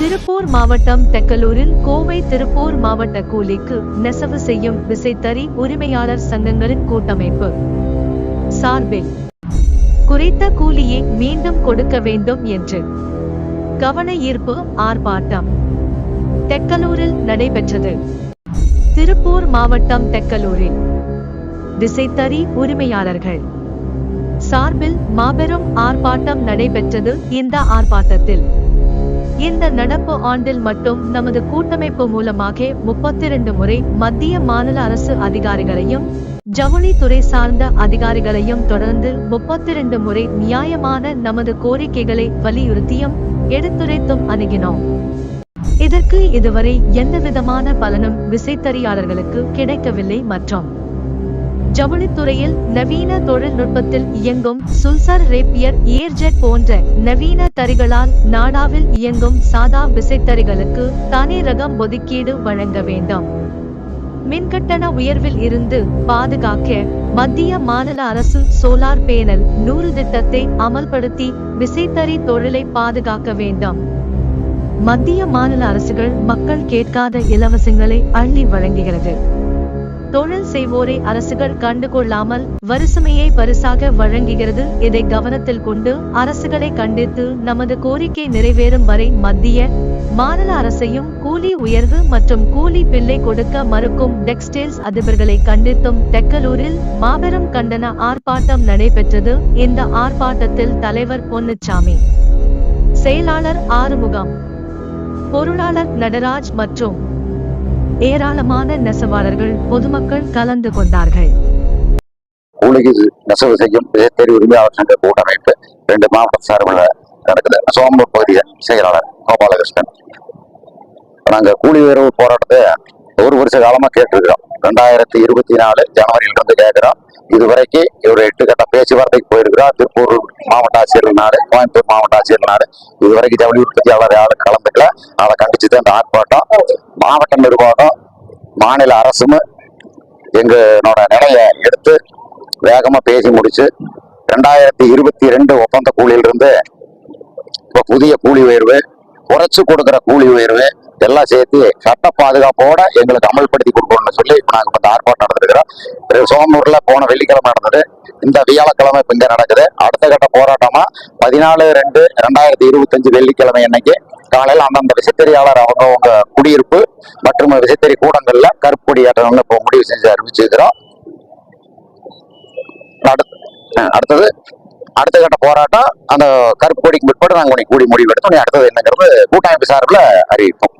திருப்பூர் மாவட்டம் தெக்கலூரில் கோவை திருப்பூர் மாவட்ட கூலிக்கு நெசவு செய்யும் விசைத்தறி உரிமையாளர் சங்கங்களின் கூட்டமைப்பு சார்பில் குறைத்த கூலியை மீண்டும் கொடுக்க வேண்டும் என்று கவன ஈர்ப்பு ஆர்ப்பாட்டம் தெக்கலூரில் நடைபெற்றது. திருப்பூர் மாவட்டம் தெக்கலூரில் விசைத்தறி உரிமையாளர்கள் சார்பில் மாபெரும் ஆர்ப்பாட்டம் நடைபெற்றது. இந்த ஆர்ப்பாட்டத்தில் இந்த நடப்பு ஆண்டில் மட்டும் நமது கூட்டமைப்பு மூலமாக 32 முறை மத்திய மாநில அரசு அதிகாரிகளையும் ஜவுளித்துறை சார்ந்த அதிகாரிகளையும் தொடர்ந்து 32 முறை நியாயமான நமது கோரிக்கைகளை வலியுறுத்தியும் எடுத்துரைத்தும் அணுகினோம். இதற்கு இதுவரை எந்தவிதமான பலனும் விசைத்தறியாளர்களுக்கு கிடைக்கவில்லை. மற்றும் ஜவுளித்துறையில் நவீன தொழில்நுட்பத்தில் இயங்கும் சுல்சர் ரேப்பியர் ஏர்ஜெட் போன்ற நவீன தறிகளால் நாடாவில் இயங்கும் சாதா விசைத்தறிகளுக்கு தனி ரகம் ஒதுக்கீடு வழங்க வேண்டும். மின்கட்டண உயர்வில் இருந்து பாதுகாக்க மத்திய மாநில அரசு சோலார் பேனல் 100 திட்டத்தை அமல்படுத்தி விசைத்தறி தொழிலை பாதுகாக்க வேண்டும். மத்திய மாநில அரசுகள் மக்கள் கேட்காத இலவசங்களை அள்ளி வழங்குகிறது. தொழில் செய்வோரை அரசுகள் கண்டுகொள்ளாமல் வரிசுமையை பரிசாக வழங்குகிறது. இதை கவனத்தில் கொண்டு அரசுகளை கண்டித்து நமது கோரிக்கை நிறைவேறும் வரை மத்திய மாநில அரசையும் கூலி உயர்வு மற்றும் கூலி பிள்ளை கொடுக்க மறுக்கும் டெக்ஸ்டைல்ஸ் அதிபர்களை கண்டித்தும் தெக்கலூரில் மாபெரும் கண்டன ஆர்ப்பாட்டம் நடைபெற்றது. இந்த ஆர்ப்பாட்டத்தில் தலைவர் பொன்னுச்சாமி, செயலாளர் ஆறுமுகம், பொருளாளர் நடராஜ் மற்றும் ஏராளமான நெசவாளர்கள் பொதுமக்கள் கலந்து கொண்டார்கள். கூலிக்கு நெசவு செய்யும் விசைத்தறி உரிமையாளர் சங்க கூட்டமைப்பு 2 மாவட்ட சார்பில் நடக்குது. சோம்பூர் பகுதிய செயலாளர் கோபாலகிருஷ்ணன். நாங்க கூலி உயர்வு போராட்டத்தை ஒரு வருஷ காலமா கேட்டிருக்கிறோம். 2024 ஜனவரியிலிருந்து கேட்கிறோம். இதுவரைக்கும் ஒரு 8 கட்ட பேச்சுவார்த்தைக்கு போயிருக்கிறோம். திருப்பூர் மாவட்ட ஆட்சியர் நாடு, கோயம்புத்தூர் மாவட்ட ஆட்சியர் நாடு, இதுவரைக்கும் ஜவுளி உற்பத்தியாளர் யாரும் கலந்துக்கல. அதை கண்டிச்சுதான் இந்த ஆர்ப்பாட்டம். மாவட்ட நிர்வாகம், மாநில அரசும் எங்களோட நிலைய எடுத்து வேகமா பேசி முடிச்சு 2022 ஒப்பந்த கூலியிலிருந்து இப்ப புதிய கூலி உயர்வு, குறைச்சு கொடுக்குற கூலி உயர்வு எல்லாம் சேர்த்து சட்ட பாதுகாப்போட எங்களுக்கு அமல்படுத்தி கொடுக்கணும்னு சொல்லி இப்ப நாங்க இந்த ஆர்ப்பாட்டம் நடந்திருக்கிறோம். சோமூர்ல போன வெள்ளிக்கிழமை நடந்தது. இந்த வியாழக்கிழமை இப்ப இங்க நடக்குது. அடுத்த கட்ட போராட்டமா 14/2/2025 வெள்ளிக்கிழமை அன்னைக்கு காலையில் அந்தந்த விசைத்தறியாளர் அவங்க குடியிருப்பு மற்றும் விசைத்தறி கூடங்கள்ல கருப்பு கொடி ஏற்றணும்னு இப்போ முடிவு செஞ்சு அறிவிச்சிருக்கிறோம். அடுத்தது அடுத்த கட்ட போராட்டம் அந்த கருப்பு கொடிக்கு பிற்பாடு நாங்கள் கூடி முடிவு எடுத்தோம். அடுத்தது என்னங்கிறது கூட்டமைப்பு சார்பில் அறிவிப்போம்.